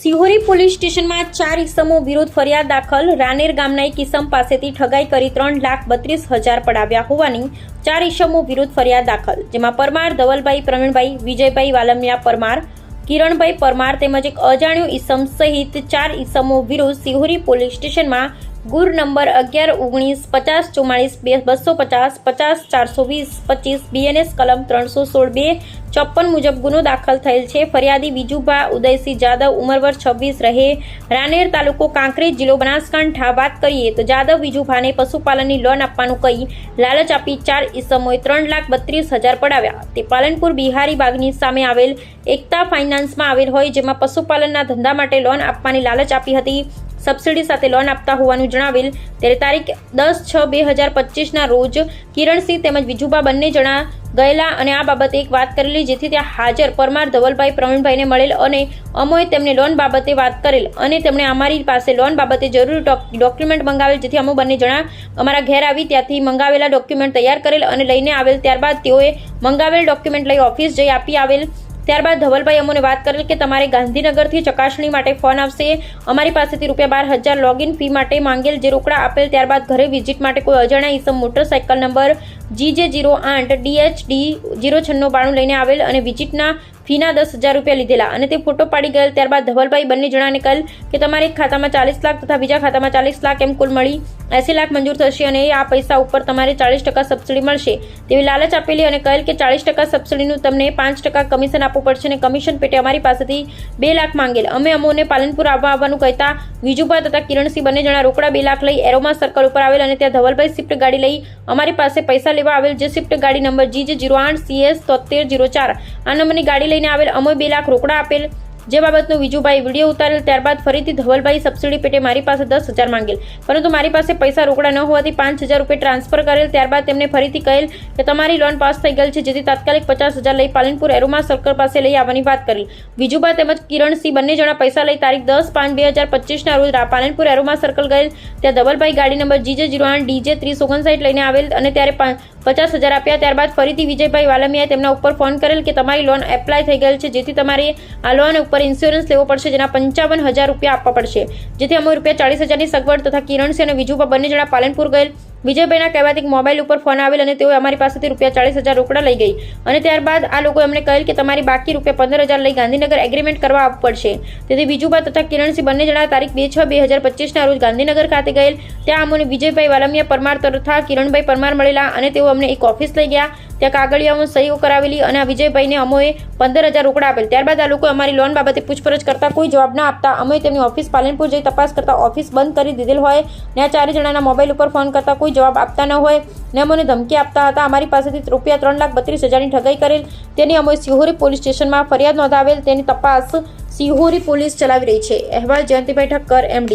Sihori police સ્ટેશનમાં 4 ઇસમો વિરુદ્ધ ફરિયાદ દાખલ। રાનેર ગામના એક ઇસમ પાસેથી ઠગાઈ કરી 3,32,000 પડાવ્યા હોવાની 4 ઇસમો વિરુદ્ધ ફરિયાદ દાખલ, જેમાં પરમાર ધવલભાઈ, પ્રવીણભાઈ, વિજયભાઈ વાલમિયા પરમાર, કિરણભાઈ પરમાર તેમજ એક અજાણ્યો ઇસમ સહિત 4 ઇસમો વિરુદ્ધ સિહોરી પોલીસ સ્ટેશનમાં ગુર નંબર 11 19 50 44 250 50 420 25 બીએનએસ કલમ 316 254 મુજબ ગુનો દાખલ થયેલ છે। ફરિયાદી વિજુભા ઉદયસિંહ જાદવ, ઉંમર વર્ષ 26, રહે રાનેર, તાલુકો કાંકરેજ, જિલ્લો બનાસકાંઠા। વાત કરીએ તો જાદવ વિજુભાને પશુપાલનની લોન આપવાનું કહી લાલચ આપી 4 ઇસમોએ 3,32,000 પડાવ્યા। તે પાલનપુર બિહારી બાગની સામે આવેલ એકતા ફાઇનાન્સમાં આવેલ હોય, જેમાં પશુપાલનના ધંધા માટે લોન આપવાની લાલચ આપી હતી। સબસિડી સાથે લોન આપતા હોવાનું જણાવેલ। ત્યારે તારીખ 10/6/2025 રોજ કિરણસિંહ તેમજ વિજુભા બંને જણા ગયેલા અને આ બાબતે એક વાત કરેલી, જેથી ત્યાં હાજર પરમાર ધવલભાઈ, પ્રવીણભાઈને મળેલ અને અમોએ તેમને લોન બાબતે વાત કરેલ અને તેમણે અમારી પાસે લોન બાબતે જરૂરી ડોક્યુમેન્ટ મંગાવેલ, જેથી અમો બંને જણા અમારા ઘેર આવી ત્યાંથી મંગાવેલા ડોક્યુમેન્ટ તૈયાર કરેલ અને લઈને આવેલ। ત્યારબાદ તેઓએ મંગાવેલ ડોક્યુમેન્ટ લઈ ઓફિસ જઈ આપી આવેલ। ત્યારબાદ ધવલભાઈ અમોને વાત કરેલ કે તમારે ગાંધીનગરથી ચકાસણી માટે ફોન આવશે। અમારી પાસેથી ₹12,000 લોગિન ફી માટે માંગેલ, જે રોકડા આપેલ। ત્યારબાદ ઘરે વિઝિટ માટે કોઈ અજાણ્યા ઇસમ મોટરસાઇકલ નંબર GJ08 DHD 09692 લઈને આવેલ અને વિઝિટના ફીના ₹10,000 લીધેલા અને તે ફોટો પાડી ગયેલ। ત્યારબાદ ધવલભાઈ બંને જણાને કહેલ કે તમારે એક ખાતામાં 40 લાખ તથા બીજા ખાતામાં 40 લાખ એમ કુલ મળી 80 લાખ મંજૂર થશે અને આ પૈસા ઉપર તમારે 40% સબસિડી મળશે તેવી લાલચ આપેલી અને કહેલ કે 40% સબસિડીનું તમને 5% કમિશન આપવું પડશે અને કમિશન પેટે અમારી પાસેથી 2 લાખ માંગેલ। અમે અમોને પાલનપુર આવવાનું કહેતા વિજુભા તથા કિરણસિંહ બંને જણા રોકડા 2 લાખ લઈ એરોમા સર્કલ ઉપર આવેલ અને ત્યાં ધવલભાઈ સ્વિફ્ટ ગાડી લઈ અમારી પાસે પૈસા લેવા આવેલ, જે સ્વિફ્ટ ગાડી નંબર GJ08 CS 7304 આ નંબરની ગાડી લઈને આવેલ। અમોએ 2 લાખ રોકડા આપેલ, જે બાબતનો વિજુભાઈ વિડીયો ઉતારેલ। ત્યારબાદ ફરીથી ધવલભાઈ સબસિડી પેટે મારી પાસે 10,000 માંગેલ, પરંતુ મારી પાસે પૈસા રોકડા ન હોવાથી ₹5,000 ટ્રાન્સફર કરેલ। ત્યારબાદ તેમને ફરીથી કહેલ કે તમારી લોન પાસ થઈ ગયેલ છે, જેથી તાત્કાલિક 50,000 લઈ પાલનપુર એરોમા સર્કલ પાસે લઈ આવવાની વાત કરી। વિજુભા તેમજ કિરણસિંહ બંને જણા પૈસા લઈ તારીખ 10/5/2025 રોજ પાલનપુર એરોમા સર્કલ ગયેલ। ત્યાં ધવલભાઈ ગાડી નંબર GJ08 DJ 3059 લઈને આવેલ અને ત્યારે 50,000 આપ્યા। ત્યારબાદ ફરીથી વિજયભાઈ વાલમિયાએ તેમના ઉપર ફોન કરેલ કે તમારી લોન એપ્લાય થઈ ગયેલ છે, જેથી તમારે આ લોન ઉપર ઇન્સ્યોરન્સ લેવો પડશે, જેના ₹55,000 આપવા પડશે, જેથી અમે ₹40,000 ની સગવડ તથા કિરણસિંહ અને વિજુભા બંને જણા પાલનપુર ગયેલ। વિજયભાઈના કહેવાથી મોબાઈલ ઉપર ફોન આવેલ અને તેઓ અમારી પાસેથી ₹40,000 રોકડા લઈ ગઈ અને ત્યારબાદ આ લોકો એમણે કહેલ કે તમારી બાકી ₹15,000 લઈ ગાંધીનગર એગ્રીમેન્ટ કરવા આપવું પડશે। તેથી વિજુભા તથા કિરણસિંહ બંને જણા તારીખ 2/6/2025 રોજ ગાંધીનગર ખાતે ગયેલ। ત્યાં અમને વિજયભાઈ વાલમિયા પરમાર તથા કિરણભાઈ પરમાર મળેલા અને તેઓ અમને એક ઓફિસ લઈ ગયા। ત્યાં કાગળિયામાં સહીઓ કરાવેલી અને આ વિજયભાઈને અમોએ 15,000 રોકડા આપેલ। ત્યારબાદ આ લોકો અમારી લોન બાબતે પૂછપરછ કરતા કોઈ જવાબ ના આપતા અમે તેમની ઓફિસ પાલનપુર જઈ તપાસ કરતા ઓફિસ બંધ કરી દીધેલ હોય ને આ 4 જણાના મોબાઈલ ઉપર ફોન કરતા કોઈ જવાબ આપતા ન હોય ને અમને ધમકી આપતા હતા। અમારી પાસેથી ₹3,32,000 ની ઠગાઈ કરેલ, તેની અમે સિહોરી પોલીસ સ્ટેશનમાં ફરિયાદ નોંધાવેલ। તેની તપાસ સિહોરી પોલીસ ચલાવી રહી છે। અહેવાલ જયંતિભાઈ ઠક્કર, MD।